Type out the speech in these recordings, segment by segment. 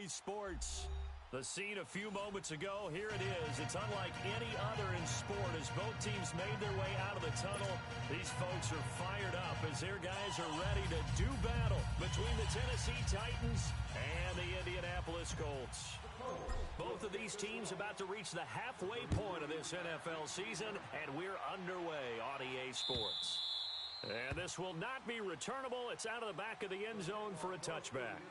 EA Sports. The scene a few moments ago, here it is. It's unlike any other in sport as both teams made their way out of the tunnel. These folks are fired up as their guys are ready to do battle between the Tennessee Titans and the Indianapolis Colts. Both of these teams about to reach the halfway point of this NFL season, and we're underway on EA Sports. And this will not be returnable. It's out of the back of the end zone for a touchback.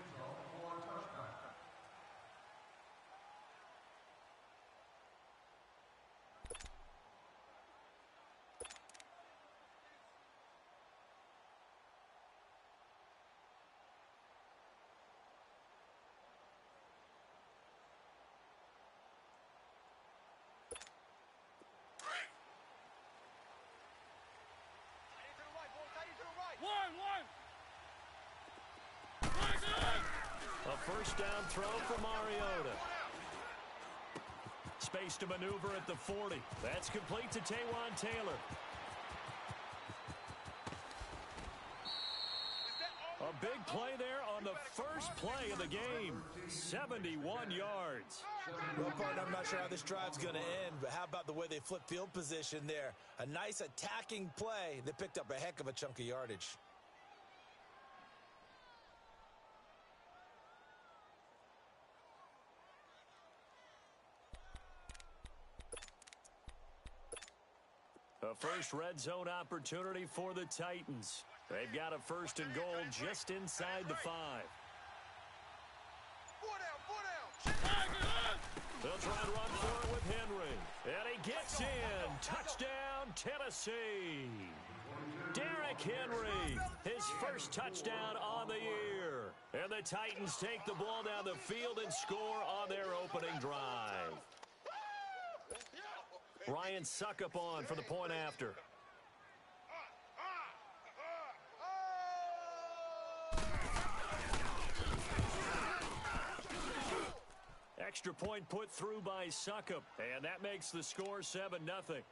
A first down throw for Mariota. Space to maneuver at the 40. That's complete to Taywan Taylor. A big play there on the first play of the game. 71 yards. Well, partner, I'm not sure how this drive's going to end, but how about the way they flip field position there? A nice attacking play that picked up a heck of a chunk of yardage. A first red zone opportunity for the Titans. They've got a first and goal just inside the 5. They'll try and run for it with Henry. And he gets in. Touchdown, Tennessee. Derrick Henry, his first touchdown on the year. And the Titans take the ball down the field and score on their opening drive. Ryan Suckup on for the point after. Extra point put through by Suckup, and that makes the score 7-0.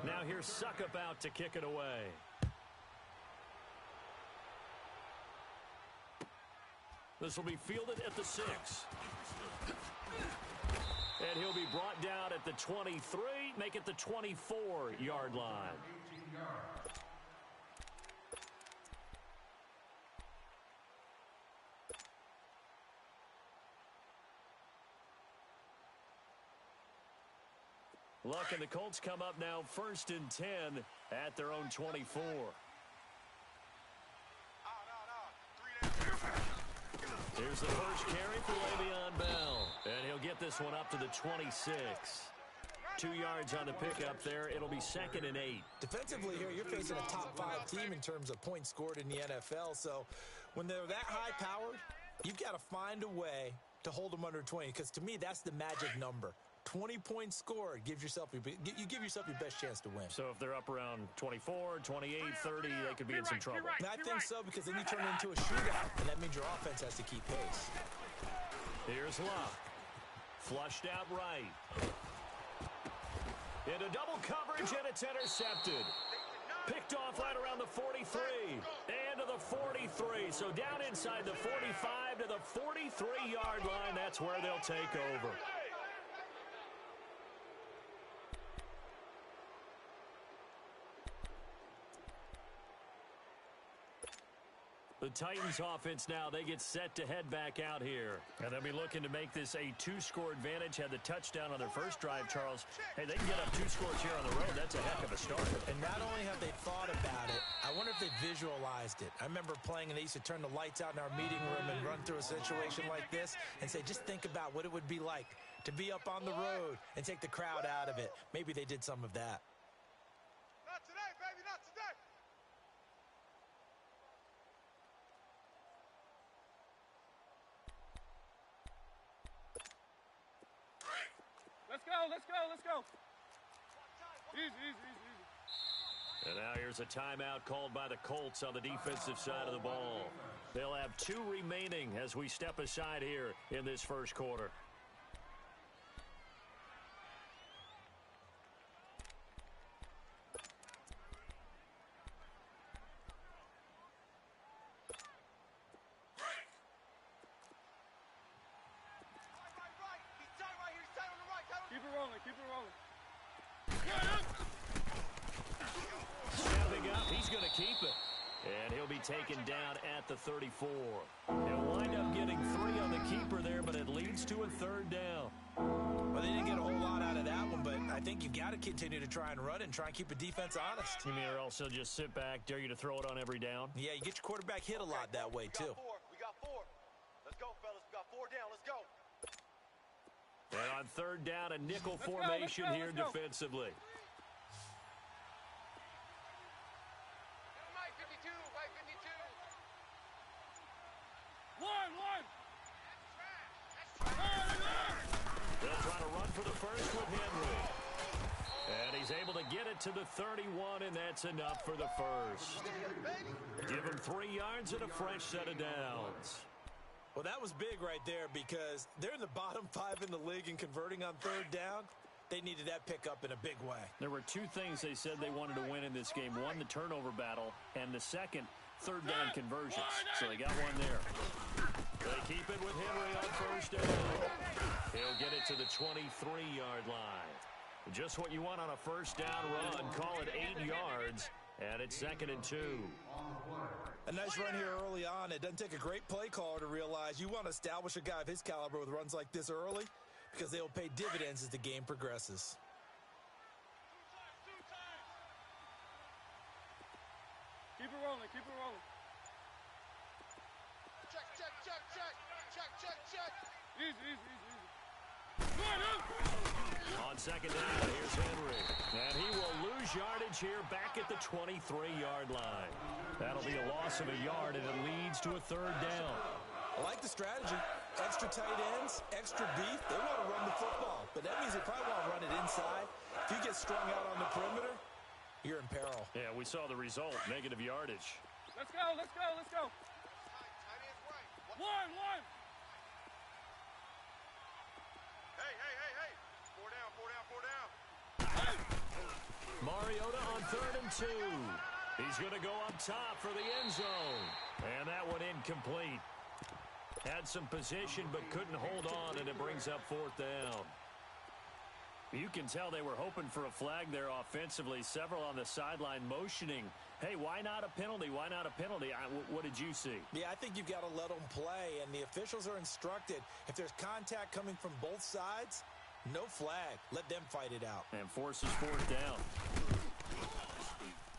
Now here's Suckup out to kick it away. This will be fielded at the 6. And he'll be brought down at the 23, make it the 24-yard line. Luck and the Colts come up now first and 10 at their own 24. Here's the first carry for Le'Veon Bell. And he'll get this one up to the 26. 2 yards on the pickup there. It'll be 2nd and 8. Defensively here, you're facing a top-5 team in terms of points scored in the NFL. So when they're that high-powered, you've got to find a way to hold them under 20. Because to me, that's the magic number. 20 points scored gives yourself you give yourself your best chance to win. So if they're up around 24, 28, 30, they could be in some trouble. And I think so, because then you turn it into a shootout, and that means your offense has to keep pace. Here's Luck. Flushed out right. Into double coverage, and it's intercepted. Picked off right around the 43. And to the 43. So down inside the 45 to the 43-yard line. That's where they'll take over. The Titans offense now, they get set to head back out here. And they'll be looking to make this a 2-score advantage. Had the touchdown on their first drive, Charles. Hey, they can get up 2 scores here on the road. That's a heck of a start. And not only have they thought about it, I wonder if they visualized it. I remember playing, and they used to turn the lights out in our meeting room and run through a situation like this and say, just think about what it would be like to be up on the road and take the crowd out of it. Maybe they did some of that. Not today, baby, not today. Let's go. Easy. And now here's a timeout called by the Colts on the defensive side of the ball. They'll have 2 remaining as we step aside here in this first quarter. keep it. And he'll be taken down at the 34. He'll wind up getting 3 on the keeper there, but it leads to a 3rd down. Well, they didn't get a whole lot out of that one, but I think you've got to continue to try and run and try and keep the defense honest. You mean or else he'll just sit back, dare you to throw it on every down? Yeah, you get your quarterback hit a lot that way, too. We got 4. Let's go, fellas. We got 4 down. Let's go. And on 3rd down, a nickel formation here defensively. They'll try to run for the first with Henry. And he's able to get it to the 31, and that's enough for the first. Give him 3 yards and a fresh set of downs. Well, that was big right there because they're in the bottom 5 in the league and converting on 3rd down. They needed that pickup in a big way. There were 2 things they said they wanted to win in this game. One, the turnover battle, and the second, 3rd down conversions. So they got one there. They keep it with Henry on 1st down. He'll get it to the 23-yard line. Just what you want on a 1st down run. Call it 8 yards, and it's 2nd and 2. A nice run here early on. It doesn't take a great play caller to realize you want to establish a guy of his caliber with runs like this early because they will pay dividends as the game progresses. Keep it rolling. Keep it rolling. Check. Easy. On 2nd down, here's Henry. And he will lose yardage here back at the 23-yard line. That'll be a loss of a yard, and it leads to a 3rd down. I like the strategy. Extra tight ends, extra beef. They want to run the football, but that means they probably want to run it inside. If you get strung out on the perimeter, you're in peril. Yeah, we saw the result, negative yardage. Let's go. One. Hey. 4 down. Mariota on 3rd and 2. He's going to go up top for the end zone. And that one incomplete. Had some position but couldn't hold on, and it brings up 4th down. You can tell they were hoping for a flag there offensively. Several on the sideline motioning. Hey, why not a penalty? Why not a penalty? What did you see? Yeah, I think you've got to let them play, and the officials are instructed. If there's contact coming from both sides, no flag. Let them fight it out. And forces 4th down.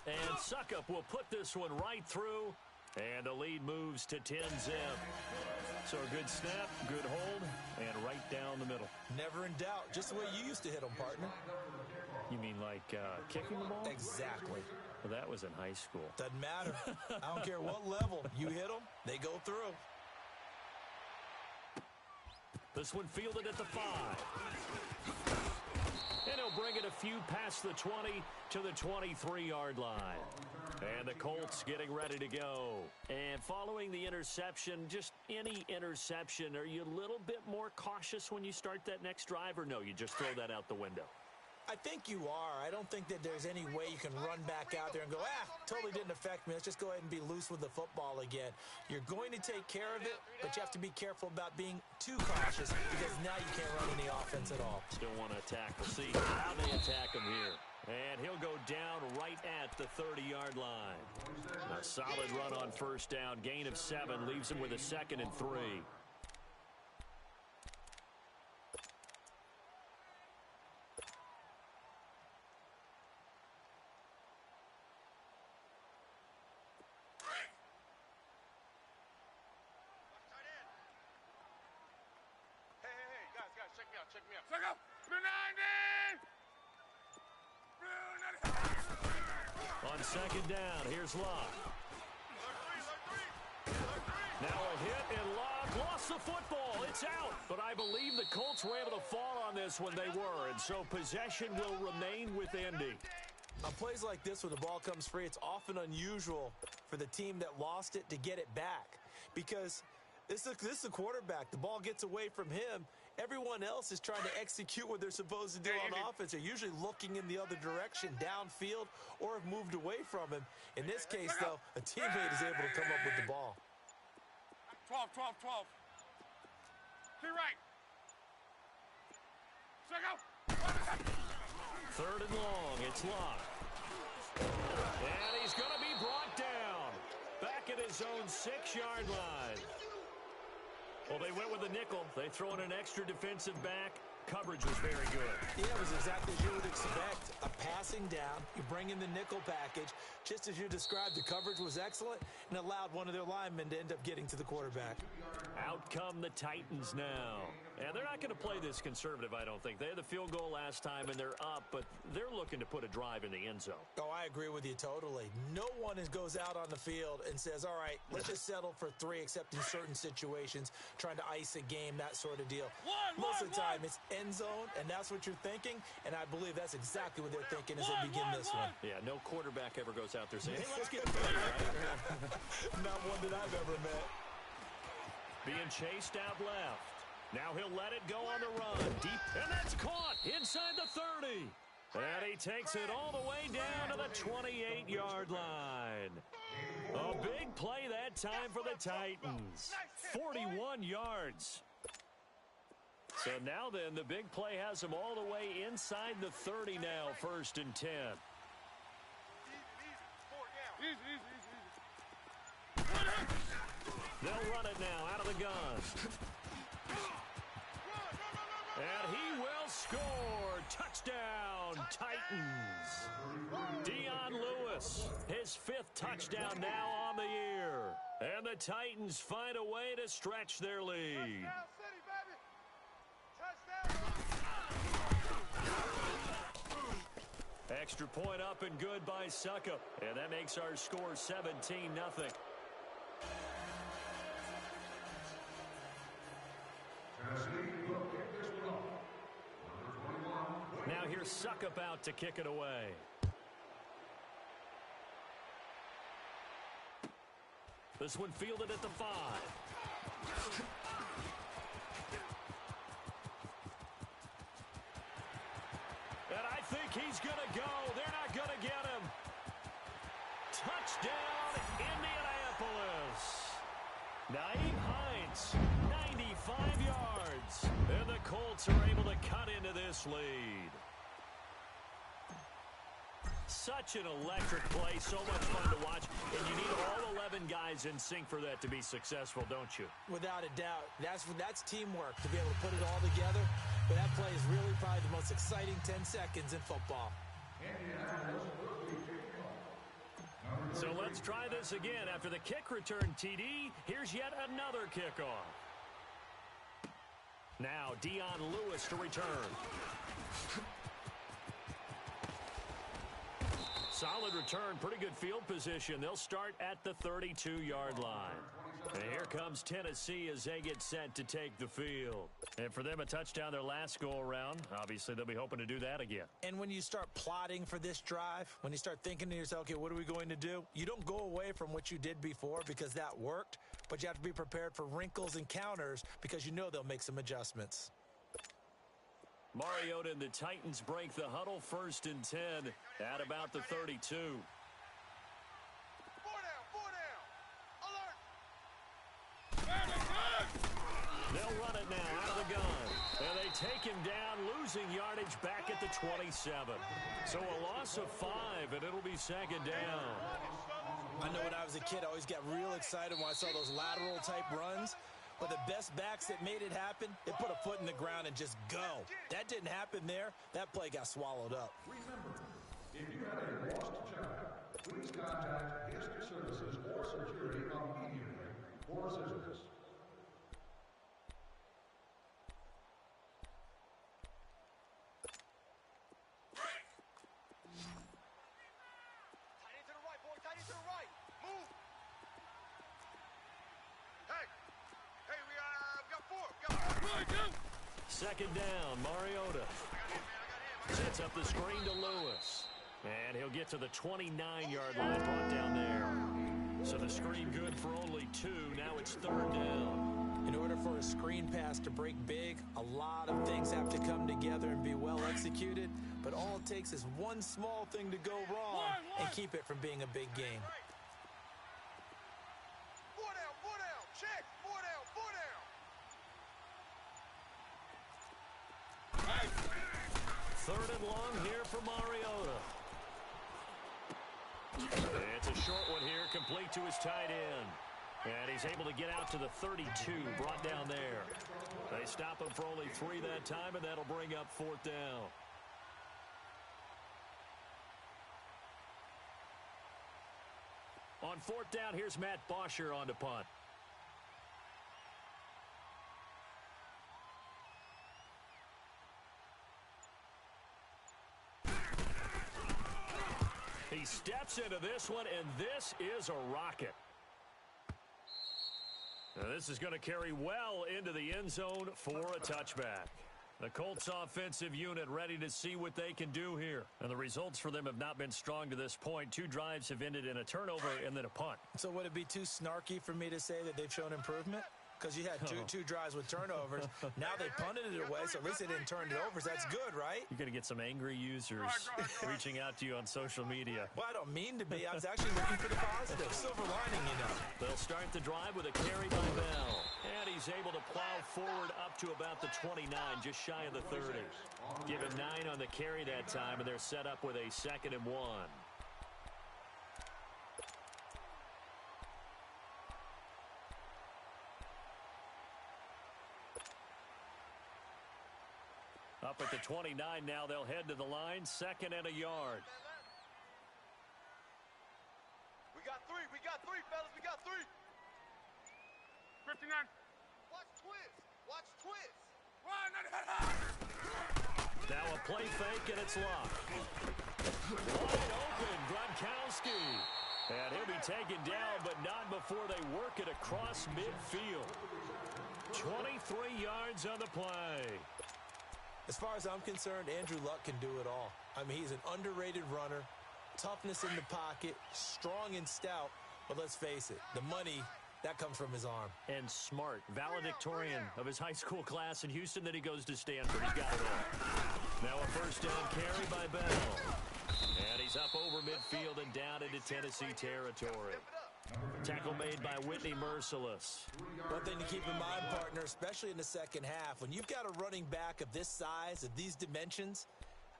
And Suckup will put this one right through, and the lead moves to 10-zip. So a good snap, good hold, and right down the middle. Never in doubt. Just the way you used to hit them, partner. You mean like kicking the ball? Exactly. Well, that was in high school. Doesn't matter. I don't care what level. You hit them, they go through. This one fielded at the 5. And he'll bring it a few past the 20 to the 23-yard line. And the Colts getting ready to go. And following the interception, just any interception, are you a little bit more cautious when you start that next drive, or no, you just throw that out the window? I think you are. I don't think that there's any way you can run back out there and go, totally didn't affect me. Let's just go ahead and be loose with the football again. You're going to take care of it, but you have to be careful about being too cautious because now you can't run any offense at all. Still want to attack. We'll see how they attack him here. And he'll go down right at the 30-yard line. A solid run on 1st down. Gain of 7 leaves him with a 2nd and 3. Check me out. On 2nd down, here's Locke. Now a hit, and Locke lost the football. It's out. But I believe the Colts were able to fall on this when they were, and so possession will remain with Indy. On plays like this where the ball comes free, it's often unusual for the team that lost it to get it back because this is the quarterback. The ball gets away from him. Everyone else is trying to execute what they're supposed to do on offense. They're usually looking in the other direction, downfield, or have moved away from him. In this case, though, a teammate is able to come up with the ball. 12. To right. Check out. 3rd and long. It's Locke. And he's going to be brought his own 6-yard line. Well, they went with the nickel. They throw in an extra defensive back. Coverage was very good. Yeah, it was exactly as you would expect. A passing down, you bring in the nickel package. Just as you described, the coverage was excellent and allowed one of their linemen to end up getting to the quarterback. Out come the Titans now. And they're not going to play this conservative, I don't think. They had the field goal last time, and they're up, but they're looking to put a drive in the end zone. Oh, I agree with you totally. No one goes out on the field and says, all right, let's just settle for 3, except in certain situations, trying to ice a game, that sort of deal. Most of the time, it's end zone, and that's what you're thinking, and I believe that's exactly what they're thinking as they begin this one. Yeah, no quarterback ever goes out there saying, hey, let's get ready, right? Not one that I've ever met. Being chased out left. Now he'll let it go on the run. Deep, and that's caught inside the 30. And he takes it all the way down to the 28-yard line. A big play that time for the Titans. 41 yards. So now then, the big play has them all the way inside the 30 now, 1st and 10. They'll run it now out of the gun. And he will score. Touchdown, Titans. Dion Lewis, his 5th touchdown now on the year. And the Titans find a way to stretch their lead. Extra point up and good by Suckup. And that makes our score 17-0. Now here's Suckup out to kick it away. This one fielded at the 5. And I think he's going to go. They're not going to get him. Touchdown, Indianapolis. Naeem Hines, 95 yards. And the Colts are able to cut into this lead. Such an electric play, so much fun to watch, and you need all 11 guys in sync for that to be successful, don't you? Without a doubt. That's teamwork to be able to put it all together, but that play is really probably the most exciting 10 seconds in football. So let's try this again. After the kick return TD, here's yet another kickoff. Now Dion Lewis to return. Solid return, pretty good field position. They'll start at the 32-yard line. And here comes Tennessee as they get set to take the field. And for them, a touchdown their last go-around. Obviously, they'll be hoping to do that again. And when you start plotting for this drive, when you start thinking to yourself, okay, what are we going to do? You don't go away from what you did before because that worked, but you have to be prepared for wrinkles and counters because you know they'll make some adjustments. Mariota and the Titans break the huddle, 1st and 10 at about the 32. They'll run it now out of the gun. And they take him down, losing yardage back at the 27. So a loss of 5, and it'll be 2nd down. I know when I was a kid, I always got real excited when I saw those lateral-type runs. But the best backs that made it happen, they put a foot in the ground and just go. That didn't happen there. That play got swallowed up. Remember, if you have a lost child, please contact History Services or Security immediately for assistance. Tight end to the right, boy. Tight end to the right. Move. Hey. Hey, we got 4. We got 4. 2nd down, Mariota. Sets up the screen to Lewis. And he'll get to the 29-yard line, brought down there. So the screen good for only 2. Now it's 3rd down. In order for a screen pass to break big, a lot of things have to come together and be well executed. But all it takes is one small thing to go wrong and keep it from being a big game. 4 down, 4 down. Check. 4 down, 4 down. 3rd and long here for Mariota. It's a short one here, complete to his tight end. And he's able to get out to the 32, brought down there. They stop him for only 3 that time, and that'll bring up 4th down. On 4th down, here's Matt Bosher on to punt. He steps into this one, and this is a rocket. Now this is going to carry well into the end zone for a touchback. The Colts offensive unit ready to see what they can do here. And the results for them have not been strong to this point. 2 drives have ended in a turnover and then a punt. So would it be too snarky for me to say that they've shown improvement? Because you had two drives with turnovers. Now they punted it away, so at least they didn't turn it over. So that's good, right? You're going to get some angry users reaching out to you on social media. Well, I don't mean to be. I was actually looking for the positive. Silver lining, you know. They'll start the drive with a carry by Bell. And he's able to plow forward up to about the 29, just shy of the 30. Give him 9 on the carry that time, and they're set up with a 2nd and 1. Up at the 29 now, they'll head to the line, 2nd and a yard. We got 3, fellas, we got 3. 59. Watch twist, watch twist. Now a play fake, and it's locked. Wide open, Gronkowski. And he'll be taken down, but not before they work it across midfield. 23 yards on the play. As far as I'm concerned, Andrew Luck can do it all. I mean, he's an underrated runner, toughness in the pocket, strong and stout. But let's face it, the money, that comes from his arm. And smart, valedictorian of his high school class in Houston. Then he goes to Stanford. He's got it all. Now a 1st down carry by Bell. And he's up over midfield and down into Tennessee territory. Tackle made by Whitney Merciless. One thing to keep in mind, partner, especially in the second half, when you've got a running back of this size, of these dimensions,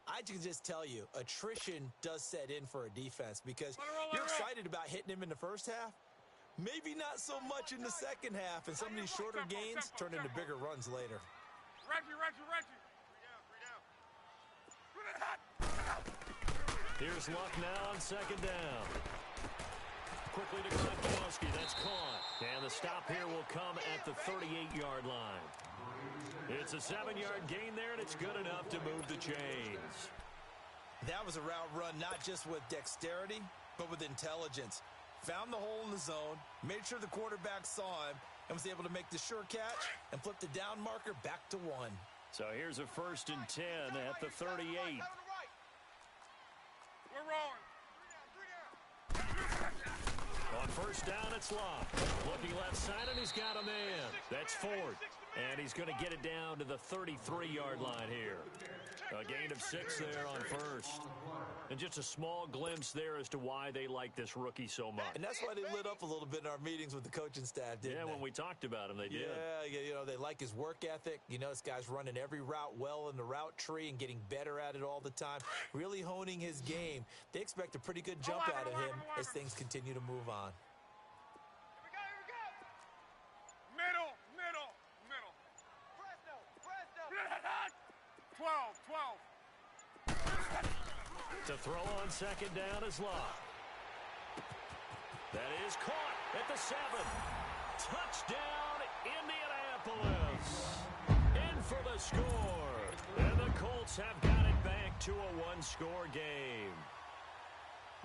I can just tell you, attrition does set in for a defense because you're excited about hitting him in the first half. Maybe not so much in the second half, and some of these shorter gains turn into bigger runs later. Reggie. Here's Luck now on 2nd down. Quickly to Gronkowski. That's caught. And the stop here will come at the 38-yard line. It's a 7-yard gain there, and it's good enough to move the chains. That was a route run not just with dexterity, but with intelligence. Found the hole in the zone, made sure the quarterback saw him, and was able to make the sure catch and flip the down marker back to 1. So here's a 1st and 10 at the 38. We're rolling. On 1st down, it's locked. Looking left side, and he's got a man. That's Ford. And he's going to get it down to the 33-yard line here. A gain of 6 there on 1st. And just a small glimpse there as to why they like this rookie so much. And that's why they lit up a little bit in our meetings with the coaching staff, didn't they? Yeah, when we talked about him, they did. Yeah, you know, they like his work ethic. You know, this guy's running every route well in the route tree and getting better at it all the time, really honing his game. They expect a pretty good jump out of him as things continue to move on. Here we go. Middle. Presto. 12. To throw on 2nd down is Locke. That is caught at the 7. Touchdown, Indianapolis. In for the score. And the Colts have got it back to a 1-score game.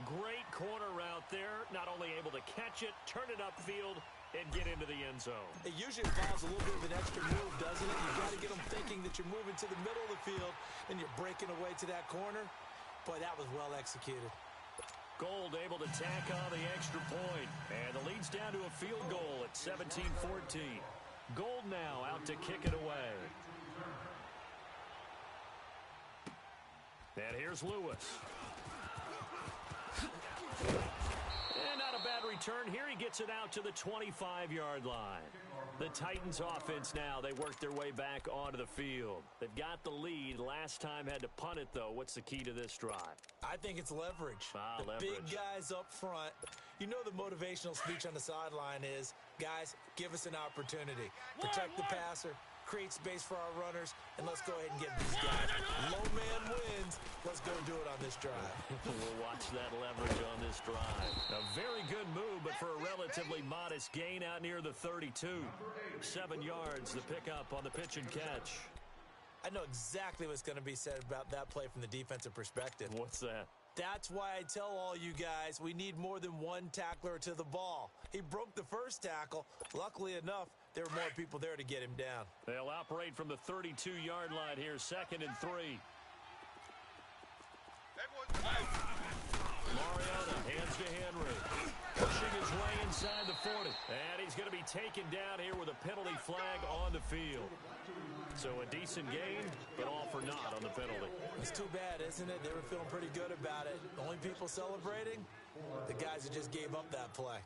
Great corner route there. Not only able to catch it, turn it upfield, and get into the end zone. It usually involves a little bit of an extra move, doesn't it? You've got to get them thinking that you're moving to the middle of the field and you're breaking away to that corner. Boy, that was well executed. Gold able to tack on the extra point. And the lead's down to a field goal at 17-14. Gold now out to kick it away. And here's Lewis. And not a bad return here. He gets it out to the 25-yard line. The Titans offense now, they work their way back onto the field. They've got the lead. Last time had to punt it, though. What's the key to this drive? I think it's leverage. The leverage. Big guys up front. You know the motivational speech on the sideline is, guys, give us an opportunity. Protect the passer, create space for our runners, and let's go ahead and get these guys. Low man wins. Let's go do it on this drive. We'll watch that leverage on this drive. A very good move, but for a relatively modest gain out near the 32. 7 yards, the pickup on the pitch and catch. I know exactly what's going to be said about that play from the defensive perspective. What's that? That's why I tell all you guys we need more than one tackler to the ball. He broke the first tackle. Luckily enough, there were more people there to get him down. They'll operate from the 32-yard line here, 2nd and 3. Mariota hands to Henry. Pushing his way inside the 40. And he's going to be taken down here with a penalty flag on the field. So a decent gain, but all for naught on the penalty. It's too bad, isn't it? They were feeling pretty good about it. The only people celebrating, the guys who just gave up that play.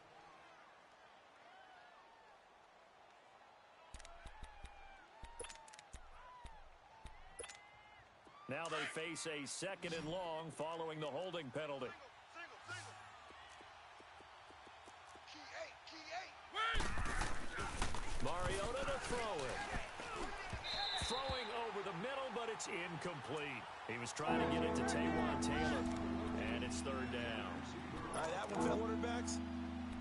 Now they face a 2nd and long following the holding penalty. Mariota to throw it. Throwing over the middle, but it's incomplete. He was trying to get it to Taywan Taylor, and it's 3rd down. All right, that one for quarterbacks.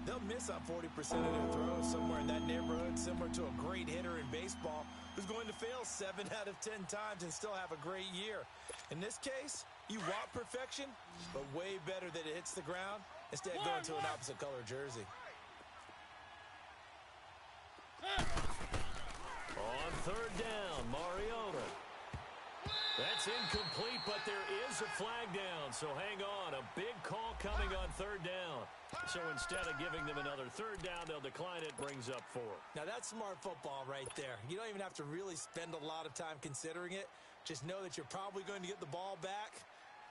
They'll miss on 40% of their throws somewhere in that neighborhood, similar to a great hitter in baseball who's going to fail 7 out of 10 times and still have a great year. In this case, you want perfection, but way better that it hits the ground instead of going to an opposite color jersey. On 3rd down, Mariota. That's incomplete, but there is a flag down, so hang on. A big call coming on 3rd down. So instead of giving them another 3rd down, they'll decline it, brings up 4. Now that's smart football right there. You don't even have to really spend a lot of time considering it. Just know that you're probably going to get the ball back.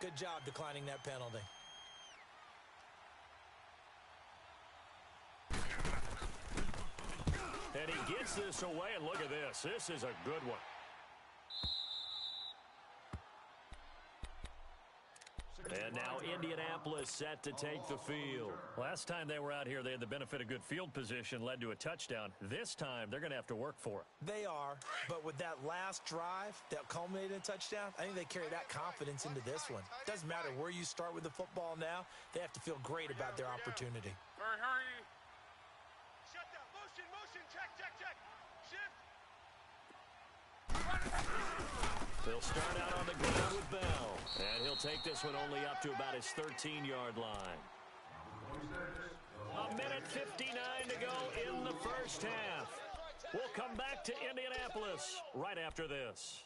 Good job declining that penalty. And he gets this away, and look at this. This is a good one. And now Indianapolis set to take the field. Last time they were out here, they had the benefit of good field position, led to a touchdown. This time, they're going to have to work for it. They are, but with that last drive that culminated in a touchdown, I think they carry that confidence into this one. Doesn't matter where you start with the football now, they have to feel great about their opportunity. Hurry. Shut down. Motion. Check. Shift. They'll start out on the ground with Bell. And he'll take this one only up to about his 13-yard line. 1:59 to go in the first half. We'll come back to Indianapolis right after this.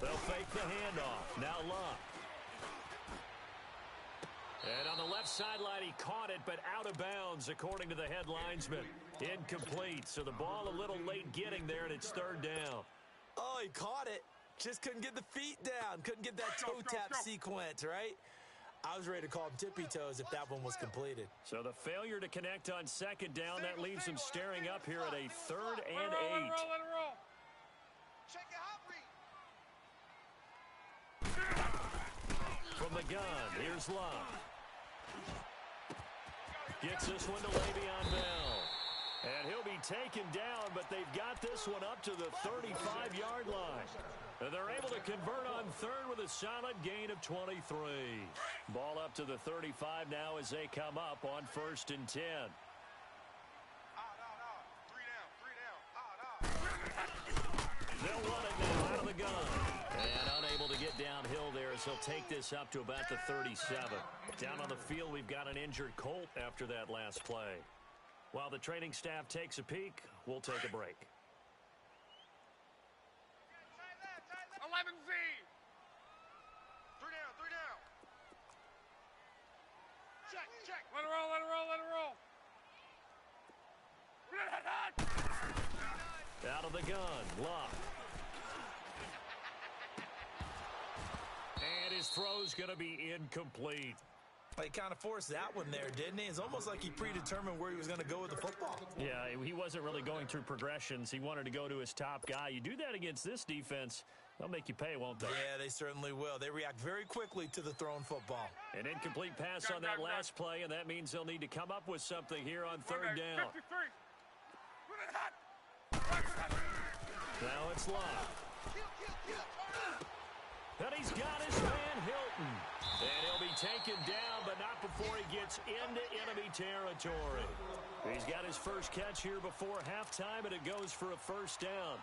They'll fake the handoff. Now Luck. And on the left sideline, he caught it, but out of bounds, according to the head linesman. Incomplete, so the ball a little late getting there, and it's 3rd down. Oh, he caught it. Just couldn't get the feet down. Couldn't get that toe tap sequence, right? I was ready to call him tippy toes if that one was completed. So the failure to connect on 2nd down, that leaves him staring up here at a 3rd and 8. Let it roll. Check your hot read. From the gun, here's Luck. Gets this one to Le'Veon Bell. And he'll be taken down, but they've got this one up to the 35-yard line. And they're able to convert on 3rd with a solid gain of 23. Ball up to the 35 now as they come up on 1st and 10. They'll run it now out of the gun. And unable to get downhill there as he'll take this up to about the 37. Down on the field, we've got an injured Colt after that last play. While the training staff takes a peek, we'll take a break. 11Z. 3 down. Out of the gun, Luck. And his throw's going to be incomplete. He kind of forced that one there, didn't he? It's almost like he predetermined where he was going to go with the football. Yeah, he wasn't really going through progressions. He wanted to go to his top guy. You do that against this defense, they'll make you pay, won't they? Yeah, they certainly will. They react very quickly to the thrown football. An incomplete pass on that last play, and that means they'll need to come up with something here on third down. Now it's Love. And he's got his man Hilton. And he'll be taken down, but not before he gets into enemy territory. He's got his first catch here before halftime, and it goes for a first down.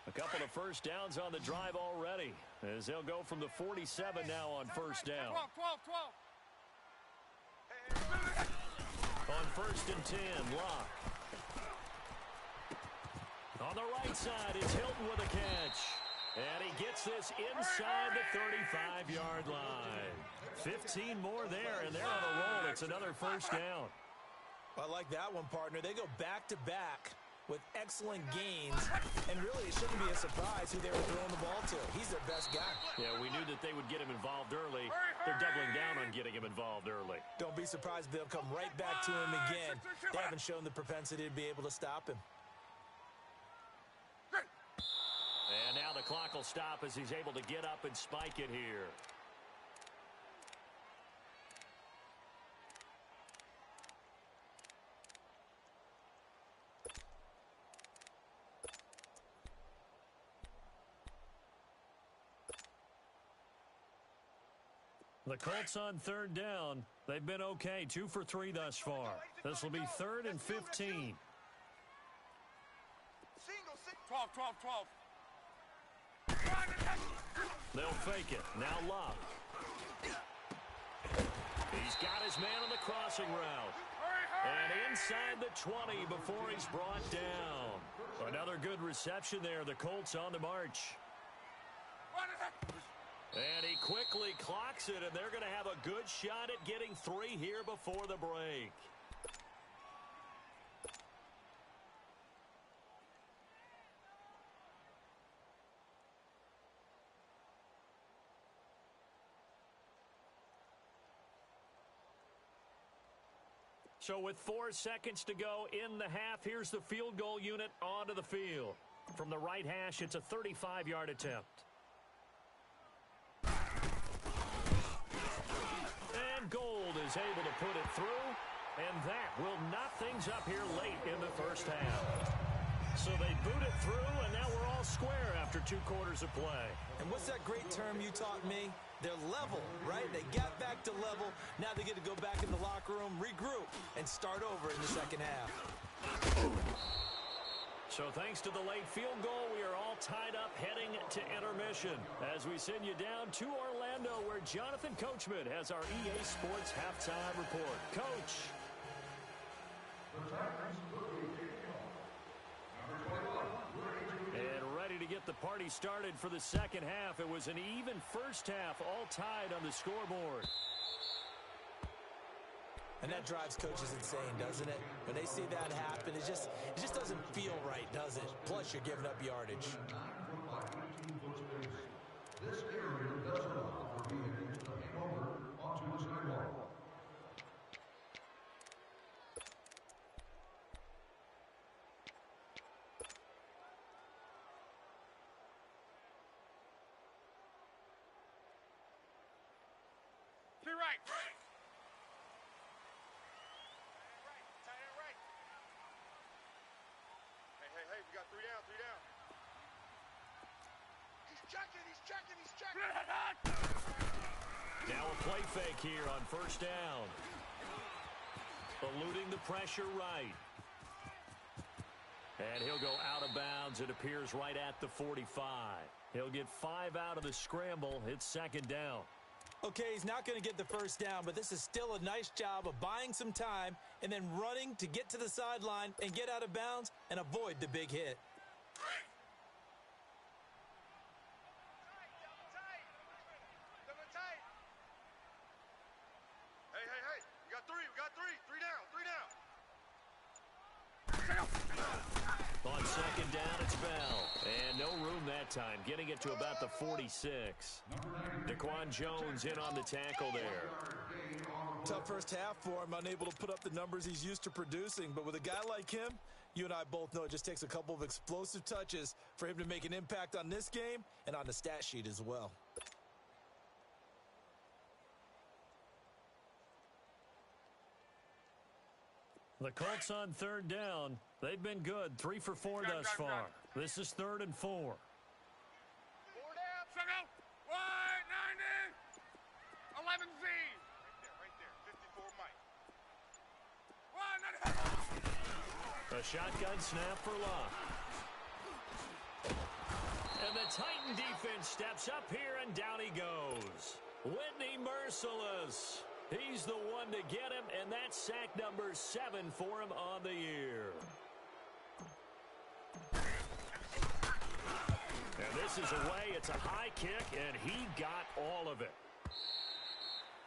A couple of first downs on the drive already, as they'll go from the 47 now on first down. 12. On first and 10, Locke. On the right side, it's Hilton with a catch. And he gets this inside the 35-yard line. 15 more there, and they're on a roll. It's another first down. I like that one, partner. They go back-to-back with excellent gains, and really it shouldn't be a surprise who they were throwing the ball to. He's their best guy. Yeah, we knew that they would get him involved early. They're doubling down on getting him involved early. Don't be surprised if they'll come right back to him again. They haven't shown the propensity to be able to stop him. And now the clock will stop as he's able to get up and spike it here. The Colts on third down. They've been okay, 2 for 3 thus far. This will be 3rd and 15. 12. They'll fake it. Now Love. He's got his man on the crossing route. And inside the 20 before he's brought down. Another good reception there. The Colts on the march. And he quickly clocks it, and they're going to have a good shot at getting 3 here before the break. So with 4 seconds to go in the half, here's the field goal unit onto the field. From the right hash, it's a 35-yard attempt. And Gold is able to put it through, and that will knock things up here late in the first half. So they boot it through, and now we're all square after 2 quarters of play. And what's that great term you taught me? They're level, right? They got back to level. Now they get to go back in the locker room, regroup, and start over in the second half. So thanks to the late field goal, we are all tied up heading to intermission as we send you down to Orlando, where Jonathan Coachman has our EA Sports halftime report. Coach. And ready to get the party started for the second half. It was an even first half, all tied on the scoreboard. And that drives coaches insane, doesn't it? When they see that happen, it just doesn't feel right, does it? Plus, you're giving up yardage. This area does allow for vehicles to hang over onto the sidewalk. To your right. Hey, we got 3 down. He's checking. Now a play fake here on first down. Eluding the pressure right. And he'll go out of bounds. It appears right at the 45. He'll get 5 out of the scramble. It's second down. Okay, he's not going to get the first down, but this is still a nice job of buying some time and then running to get to the sideline and get out of bounds and avoid the big hit. second down, it's Bell. And no room that time, getting it to about the 46. Daquan Jones in on the tackle there. Tough first half for him, unable to put up the numbers he's used to producing. But with a guy like him, you and I both know it just takes a couple of explosive touches for him to make an impact on this game and on the stat sheet as well. The Colts on third down. They've been good, 3 for 4 thus far. This is 3rd and 4. 4 down. Circle. Wide 90. 11Z. Right there. 54 Mike. A shotgun snap for Locke. And the Titan defense steps up here, and down he goes. Whitney Merciless. He's the one to get him, and that's sack number 7 for him on the year. And this is away. It's a high kick, and he got all of it.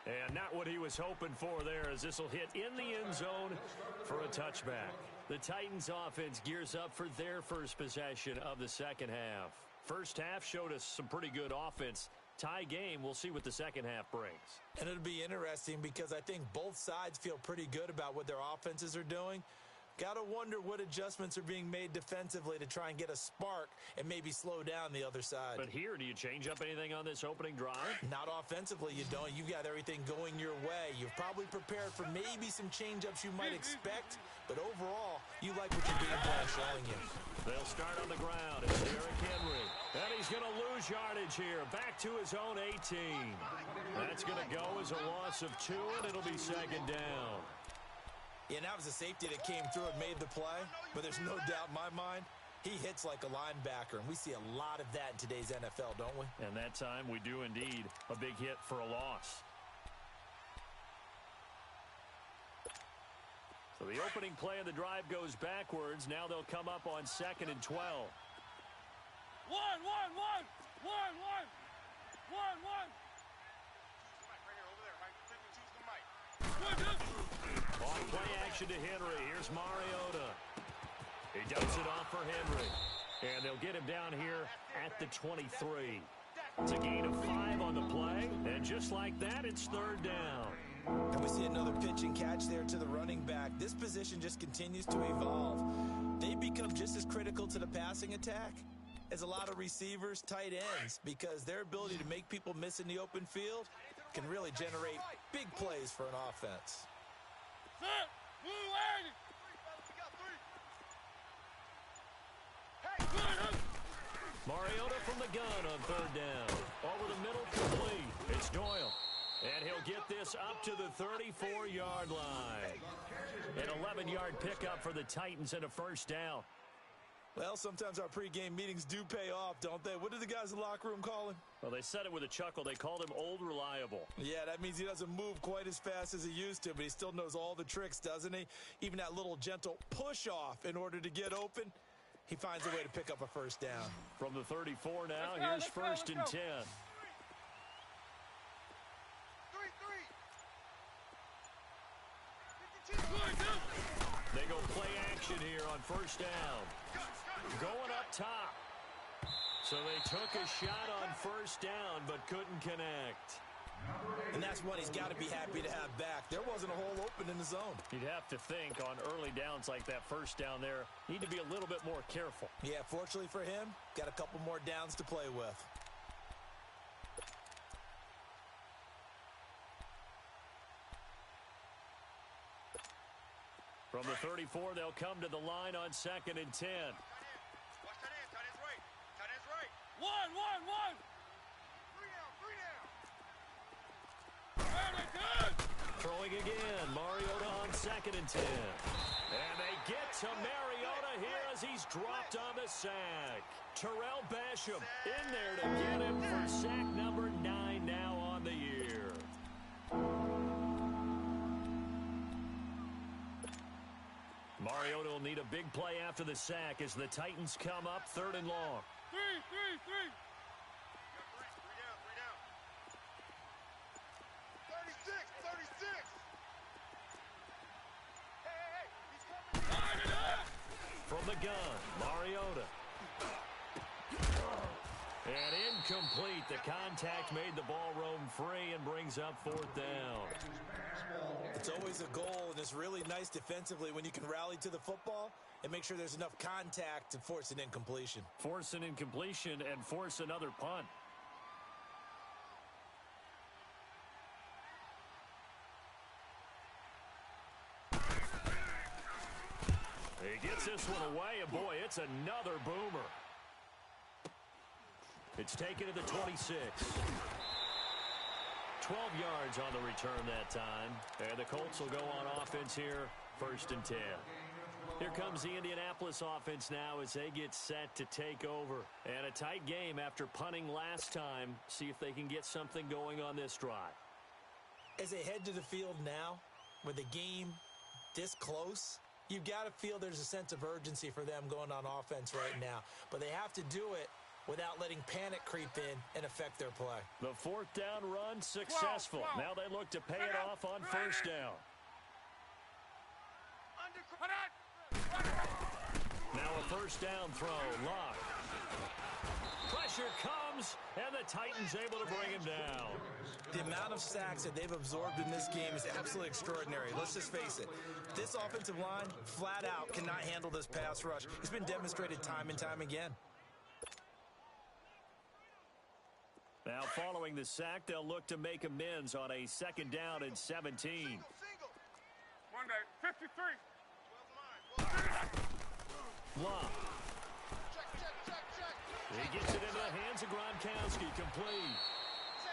And not what he was hoping for there, as this will hit in the end zone for a touchback. The Titans offense gears up for their first possession of the second half. First half showed us some pretty good offense. Tie game, we'll see what the second half brings. And it'll be interesting because I think both sides feel pretty good about what their offenses are doing. Got to wonder what adjustments are being made defensively to try and get a spark and maybe slow down the other side. But here, do you change up anything on this opening drive? Not offensively, you don't. You've got everything going your way. You've probably prepared for maybe some change-ups you might expect, but overall, you like what your game plan is showing you. They'll start on the ground. It's Derrick Henry. And he's going to lose yardage here. Back to his own 18. That's going to go as a loss of 2, and it'll be second down. Yeah, and that was a safety that came through and made the play, but there's no doubt in my mind, he hits like a linebacker, and we see a lot of that in today's NFL, don't we? And that time, we do indeed a big hit for a loss. So the opening play of the drive goes backwards. Now they'll come up on 2nd and 12. One. On play action to Henry. Here's Mariota. He dumps it off for Henry. And they'll get him down here at the 23. It's a gain of 5 on the play. And just like that, it's 3rd down. And we see another pitch and catch there to the running back. This position just continues to evolve. They become just as critical to the passing attack as a lot of receivers, tight ends, because their ability to make people miss in the open field can really generate big plays for an offense. Mariota from the gun on 3rd down. Over the middle, complete. It's Doyle. And he'll get this up to the 34-yard line. An 11-yard pickup for the Titans and a 1st down. Well, sometimes our pregame meetings do pay off, don't they? What did the guys in the locker room call him? Well, they said it with a chuckle. They called him Old Reliable. Yeah, that means he doesn't move quite as fast as he used to, but he still knows all the tricks, doesn't he? Even that little gentle push-off in order to get open, he finds a way to pick up a 1st down. From the 34 now, here's 1st and 10. They go play action here on 1st down. Going up top. So they took a shot on 1st down, but couldn't connect. And that's one he's got to be happy to have back. There wasn't a hole open in the zone. You'd have to think on early downs like that 1st down there, need to be a little bit more careful. Yeah, fortunately for him, got a couple more downs to play with. From the 34, they'll come to the line on 2nd and 10. Watch tight ends right. Tight ends right. One. 3 down. Throwing again. Mariota on 2nd and 10. And they get to Mariota here as he's dropped on the sack. Terrell Basham in there to get him for sack number 9 now on the year. Mariota will need a big play after the sack as the Titans come up 3rd and long. Three. 3 down. 36. Hey. He's coming. From the gun, Mariota And incomplete. The contact made the ball roam free and brings up fourth down. It's always a goal, and it's really nice defensively when you can rally to the football and make sure there's enough contact to force an incompletion. Force an incompletion and force another punt. He gets this one away, and boy, it's another boomer. It's taken to the 26. 12 yards on the return that time. And the Colts will go on offense here, 1st and 10. Here comes the Indianapolis offense now as they get set to take over. And a tight game after punting last time. See if they can get something going on this drive. As they head to the field now, with the game this close, you've got to feel there's a sense of urgency for them going on offense right now. But they have to do it without letting panic creep in and affect their play. The 4th down run successful. Now they look to pay it off on 1st down. Now a 1st down throw. Lock. Pressure comes, and the Titans able to bring him down. The amount of sacks that they've absorbed in this game is absolutely extraordinary. Let's just face it. This offensive line, flat out, cannot handle this pass rush. It's been demonstrated time and time again. Now following the sack, they'll look to make amends on a 2nd down and 17. Single. Monday, 53. Lock. Check. He gets it into the hands of Gronkowski, complete.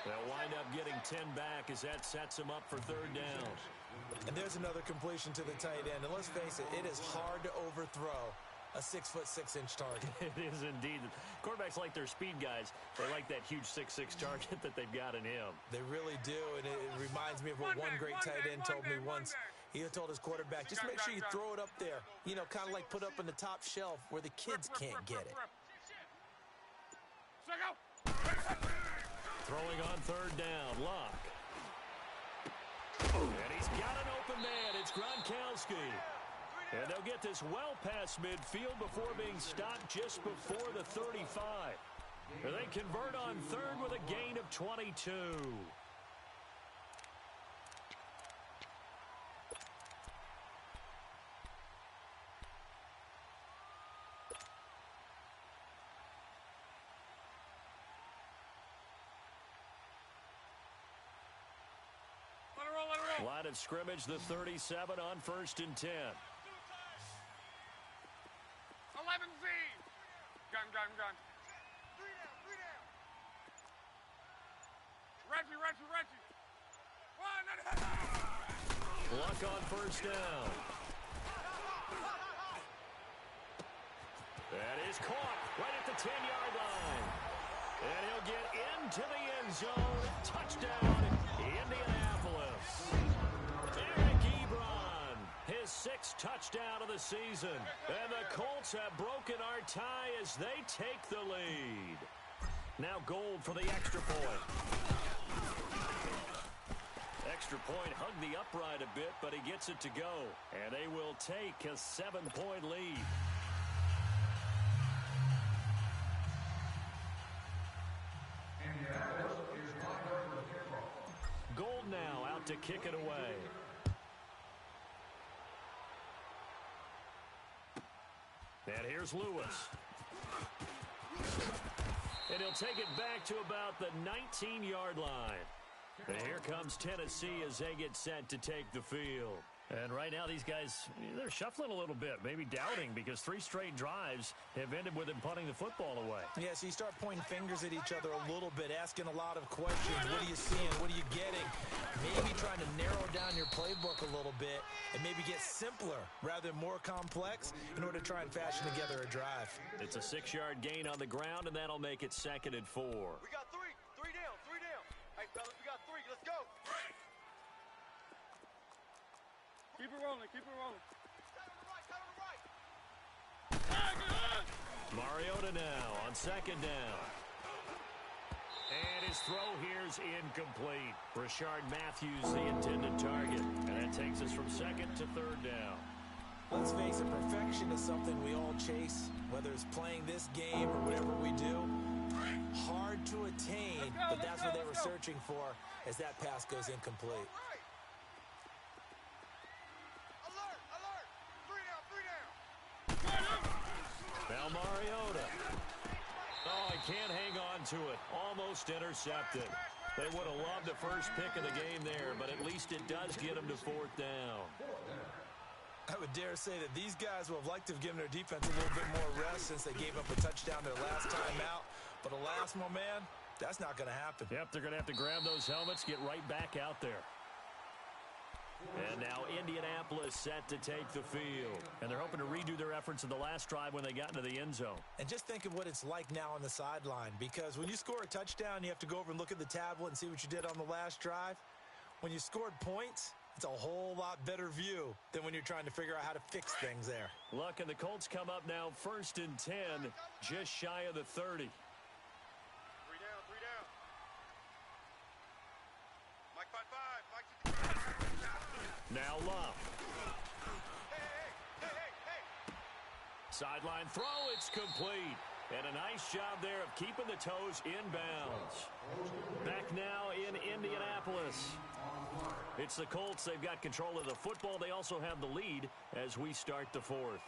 They'll wind up getting 10 back as that sets him up for 3rd down. And there's another completion to the tight end. And let's face it, it is hard to overthrow a 6'6" target. It is indeed. Quarterbacks like their speed guys. They like that huge 6'6" target that they've got in him. They really do, and it reminds me of what one great tight end told me once. He told his quarterback, just make sure you throw it up there. You know, kind of like put up in the top shelf where the kids can't get it. Throwing on 3rd down. Lock. And he's got an open man. It's Gronkowski. And they'll get this well past midfield before being stopped just before the 35. And they convert on 3rd with a gain of 22. Line of scrimmage, the 37 on 1st and 10. 11Z. Gun. 3 down. Reggie. Luck on 1st down. That is caught right at the 10-yard line. And he'll get into the end zone. Touchdown, Indianapolis. Eric Ebron, his 6th touchdown of the season. And the Colts have broken our tie as they take the lead. Now Gold for the extra point. Extra point hugged the upright a bit, but he gets it to go. And they will take a 7-point lead. Gold now out to kick it away. And here's Lewis. And he'll take it back to about the 19-yard line. And here comes Tennessee as they get set to take the field. And right now these guys, they're shuffling a little bit, maybe doubting, because 3 straight drives have ended with them punting the football away. Yeah, so you start pointing fingers at each other a little bit, asking a lot of questions. What are you seeing? What are you getting? Maybe trying to narrow down your playbook a little bit and maybe get simpler rather than more complex in order to try and fashion together a drive. It's a 6-yard gain on the ground, and that'll make it 2nd and 4. We got 3 down. Hey, fellas, we got 3. Let's go. Keep it rolling. Mariota now on 2nd down. And his throw here's incomplete. Rashard Matthews, the intended target. And that takes us from 2nd to 3rd down. Let's face it, perfection is something we all chase, whether it's playing this game or whatever we do. Hard to attain, but that's what they were searching for as that pass goes incomplete. Alert, alert. 3 down, 3 down. Now Mariota. Oh, he can't hang on to it. Almost intercepted. They would have loved the first pick of the game there, but at least it does get them to 4th down. I would dare say that these guys would have liked to have given their defense a little bit more rest since they gave up a touchdown their last time out. But alas, my man, that's not going to happen. Yep, they're going to have to grab those helmets, get right back out there. And now Indianapolis set to take the field. And they're hoping to redo their efforts in the last drive when they got into the end zone. And just think of what it's like now on the sideline, because when you score a touchdown, you have to go over and look at the tablet and see what you did on the last drive. When you scored points, it's a whole lot better view than when you're trying to figure out how to fix things there. Look, and the Colts come up now 1st and 10, just shy of the 30. 3 down, 3 down. Mike 5-5. Mike 65. Now Love. Hey. Sideline throw, it's complete. And a nice job there of keeping the toes inbounds. Back now in Indianapolis. It's the Colts. They've got control of the football. They also have the lead as we start the 4th.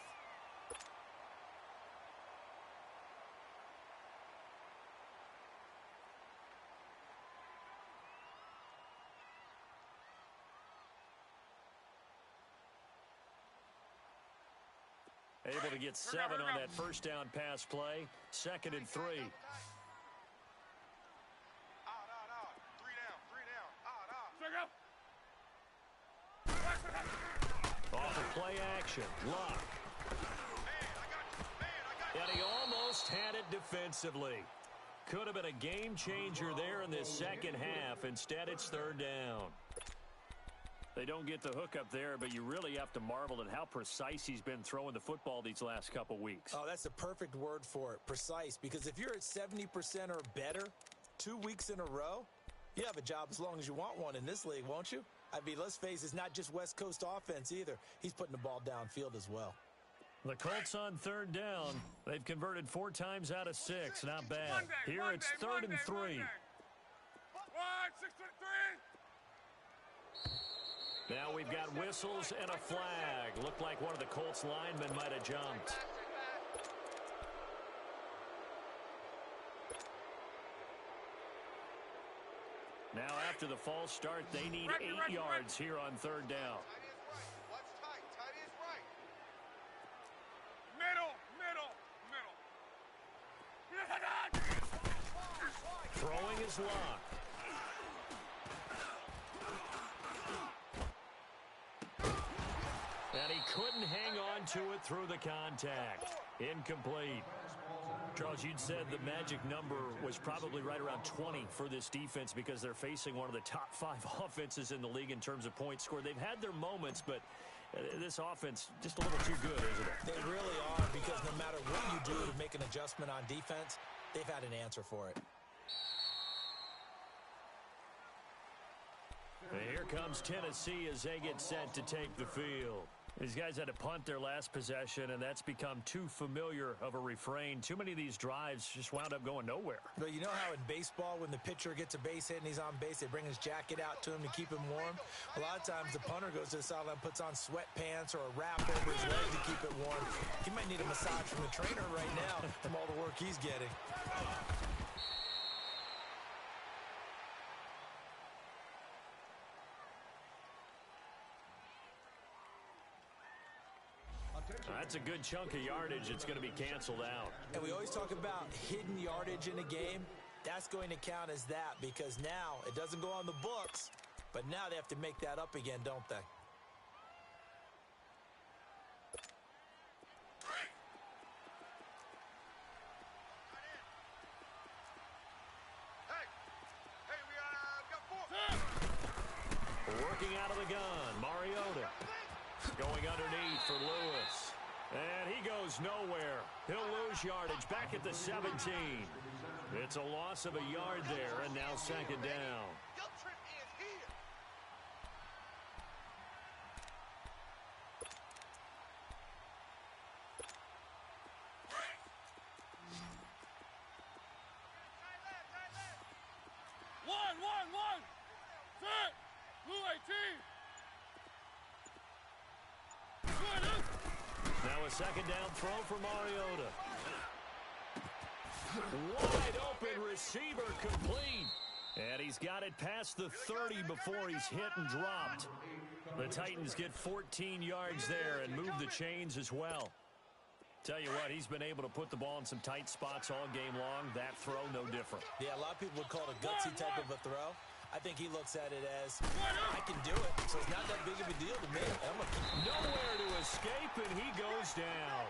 Able to get 7 on that first down pass play. 2nd and 3. Out. 3 down. Off of play action. Luck. And he almost had it defensively. Could have been a game changer there in this second half. Instead, it's 3rd down. They don't get the hook up there, but you really have to marvel at how precise he's been throwing the football these last couple weeks. Oh, that's the perfect word for it, precise. Because if you're at 70% or better 2 weeks in a row, you have a job as long as you want one in this league, won't you? I mean, let's face it, it's not just West Coast offense either. He's putting the ball downfield as well. The Colts on 3rd down. They've converted 4 times out of 6. Not bad. Here it's 3rd and 3. 1, 6, 3. Now we've got whistles and a flag. Looked like one of the Colts linemen might have jumped. Now after the false start, they need 8 yards here on 3rd down. Tight is right. What's tight? Tight is right. Middle. Throwing is Lock. And he couldn't hang on to it through the contact. Incomplete. Charles, you'd said the magic number was probably right around 20 for this defense because they're facing one of the top 5 offenses in the league in terms of points scored. They've had their moments, but this offense just a little too good, isn't it? They really are, because no matter what you do to make an adjustment on defense, they've had an answer for it. And here comes Tennessee as they get set to take the field. These guys had to punt their last possession, and that's become too familiar of a refrain. Too many of these drives just wound up going nowhere. But you know how in baseball, when the pitcher gets a base hit and he's on base, they bring his jacket out to him to keep him warm? A lot of times the punter goes to the sideline, puts on sweatpants or a wrap over his leg to keep it warm. He might need a massage from the trainer right now from all the work he's getting. That's a good chunk of yardage. It's going to be canceled out. And we always talk about hidden yardage in a game. That's going to count as that, because now it doesn't go on the books, but now they have to make that up again, don't they? Hey, we got 4. Working out of the gun, Mariota. Going underneath for Lewis. And he goes nowhere. He'll lose yardage back at the 17. It's a loss of a yard there, and now 2nd down. Your trip is here. Now a second down throw for Mariota. Wide open receiver complete. And he's got it past the 30 before he's hit and dropped. The Titans get 14 yards there and move the chains as well. Tell you what, he's been able to put the ball in some tight spots all game long. That throw, no different. Yeah, a lot of people would call it a gutsy type of a throw. I think he looks at it as, I can do it, so it's not that big of a deal to me. Nowhere to escape, and he goes down.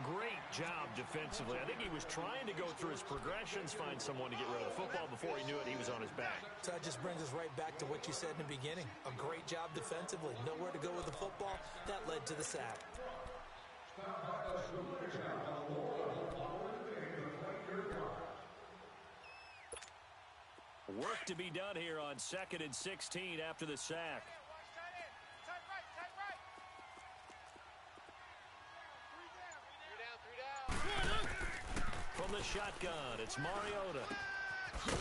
Great job defensively. I think he was trying to go through his progressions, find someone to get rid of the football. Before he knew it, he was on his back. So that just brings us right back to what you said in the beginning. A great job defensively. Nowhere to go with the football. That led to the sack. Work to be done here on 2nd and 16 after the sack. From the shotgun, it's Mariota.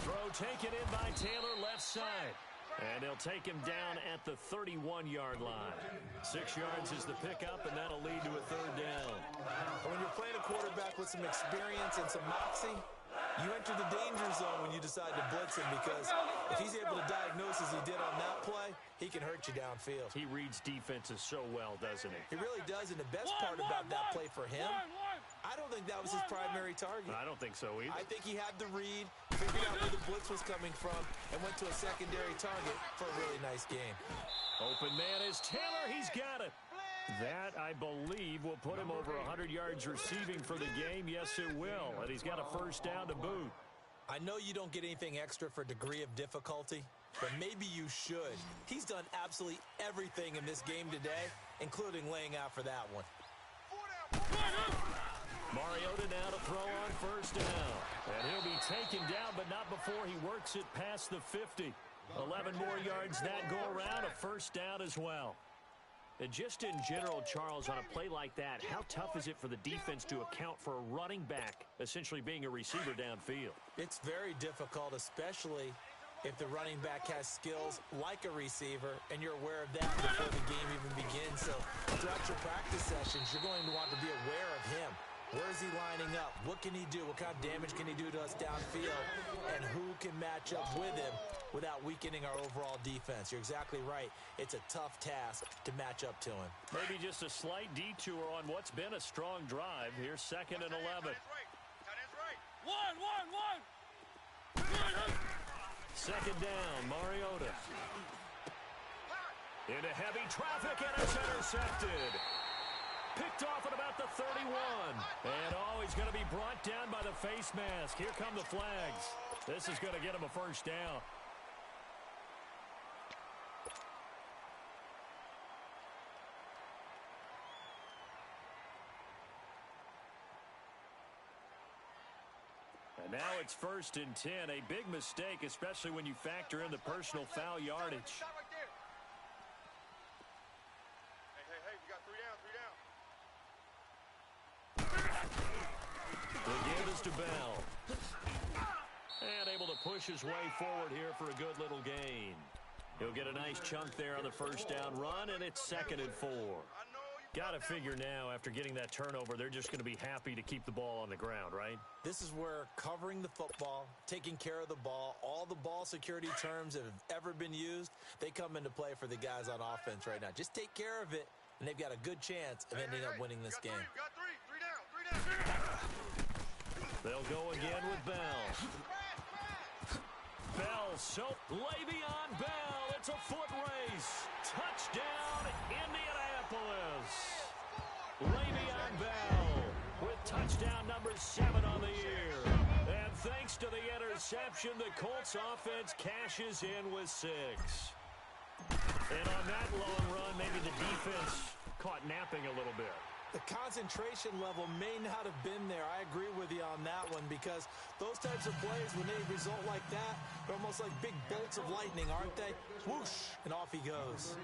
Throw taken in by Taylor, left side. And they'll take him down at the 31-yard line. 6 yards is the pickup, and that'll lead to a third down. When you're playing a quarterback with some experience and some moxie, you enter the danger zone when you decide to blitz him, because if he's able to diagnose as he did on that play, he can hurt you downfield. He reads defenses so well, doesn't he? He really does, and the best part about that play for him, I don't think that was his primary target. I don't think so either. I think he had the read, figured out where the blitz was coming from, and went to a secondary target for a really nice game. Open man is Taylor. He's got it. That, I believe, will put him over 100 yards receiving for the game. Yes, it will. And he's got a first down to boot. I know you don't get anything extra for degree of difficulty, but maybe you should. He's done absolutely everything in this game today, including laying out for that one. Mariota now to throw on first down. And he'll be taken down, but not before he works it past the 50. 11 more yards that go around, a first down as well. And just in general, Charles, on a play like that, how tough is it for the defense to account for a running back essentially being a receiver downfield? It's very difficult, especially if the running back has skills like a receiver, and you're aware of that before the game even begins. So throughout your practice sessions, you're going to want to be aware of him. Where is he lining up? What can he do? What kind of damage can he do to us downfield? And who can match up with him without weakening our overall defense? You're exactly right. It's a tough task to match up to him. Maybe just a slight detour on what's been a strong drive. Here's 2nd and 11. Second down, Mariota. Into heavy traffic, and it's intercepted. Picked off at about the 31. And, he's going to be brought down by the face mask. Here come the flags. This is going to get him a first down. And now it's 1st and 10. A big mistake, especially when you factor in the personal foul yardage. Hey, we got 3 down. The give is to Bell. And able to push his way forward here for a good little gain. He'll get a nice chunk there on the first down run, and it's 2nd and 4. Got to figure now, after getting that turnover, they're just going to be happy to keep the ball on the ground, right? This is where covering the football, taking care of the ball, all the ball security terms that have ever been used, they come into play for the guys on offense right now. Just take care of it, and they've got a good chance of ending up winning this game. We got 3 down. They'll go again with Bell. Bell, Le'Veon Bell. It's a foot race. Touchdown, Indianapolis. Le'Veon Bell with touchdown number 7 on the year. And thanks to the interception, the Colts offense cashes in with 6. And on that long run, maybe the defense caught napping a little bit. The concentration level may not have been there. I agree with you on that one, because those types of plays, when they result like that, they're almost like big bolts of lightning, aren't they? Whoosh, and off he goes.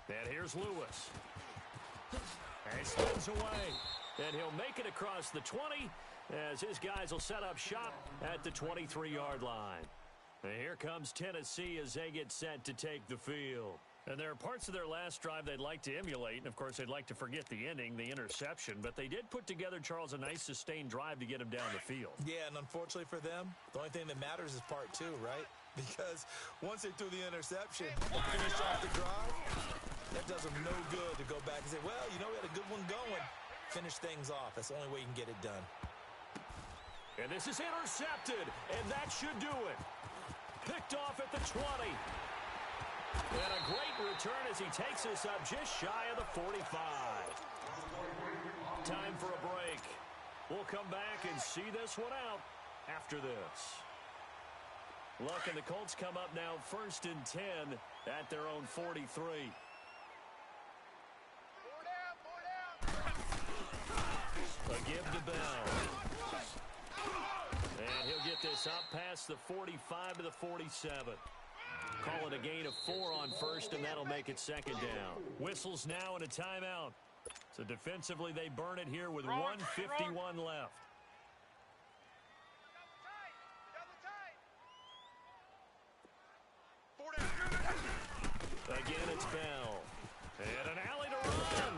And here's Lewis. And he spins away. And he'll make it across the 20, as his guys will set up shop at the 23-yard line. And here comes Tennessee as they get set to take the field. And there are parts of their last drive they'd like to emulate, and, of course, they'd like to forget the ending, the interception. But they did put together, Charles, a nice sustained drive to get him down the field. Yeah, and unfortunately for them, the only thing that matters is part two, right? Because once they threw the interception and finished off the drive, that does them no good to go back and say, well, you know, we had a good one going. Finish things off. That's the only way you can get it done. And this is intercepted, and that should do it. Picked off at the 20. And a great return as he takes us up just shy of the 45. Time for a break. We'll come back and see this one out after this. Look, and the Colts come up now 1st and 10 at their own 43. A give to Bell. And he'll get this up past the 45 to the 47. Call it a gain of 4 on first, and that'll make it 2nd down. Whistles now and a timeout. So defensively, they burn it here with 1:51 left. Again, it's Bell. And an alley to run.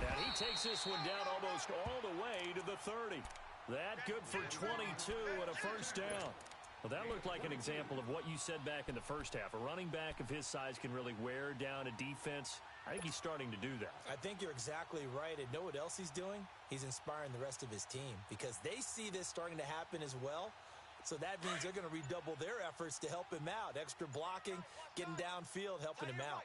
And he takes this one down almost all the way to the 30. That good for 22 and a 1st down. Well, that looked like an example of what you said back in the first half. A running back of his size can really wear down a defense. I think he's starting to do that. I think you're exactly right. And know what else he's doing? He's inspiring the rest of his team because they see this starting to happen as well. So that means they're going to redouble their efforts to help him out. Extra blocking, getting downfield, helping him out.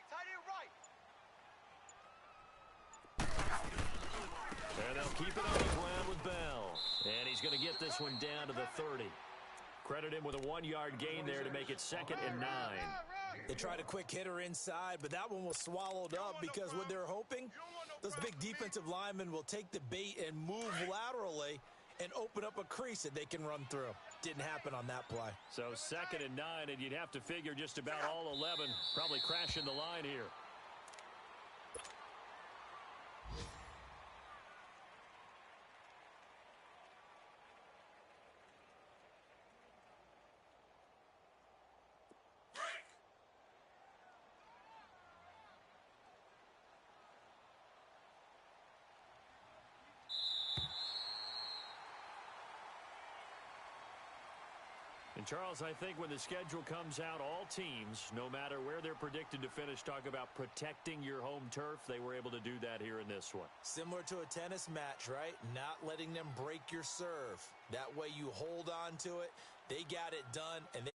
And they'll keep it on the ground with Bell. And he's going to get this one down to the 30. Credit him with a 1-yard gain there to make it 2nd and 9. They tried a quick hitter inside, but that one was swallowed up because what they're hoping, those big defensive linemen will take the bait and move laterally and open up a crease that they can run through. Didn't happen on that play. So 2nd and 9, and you'd have to figure just about all 11 probably crashing the line here. And, Charles, I think when the schedule comes out, all teams, no matter where they're predicted to finish, talk about protecting your home turf. They were able to do that here in this one. Similar to a tennis match, right? Not letting them break your serve. That way you hold on to it. They got it done, and they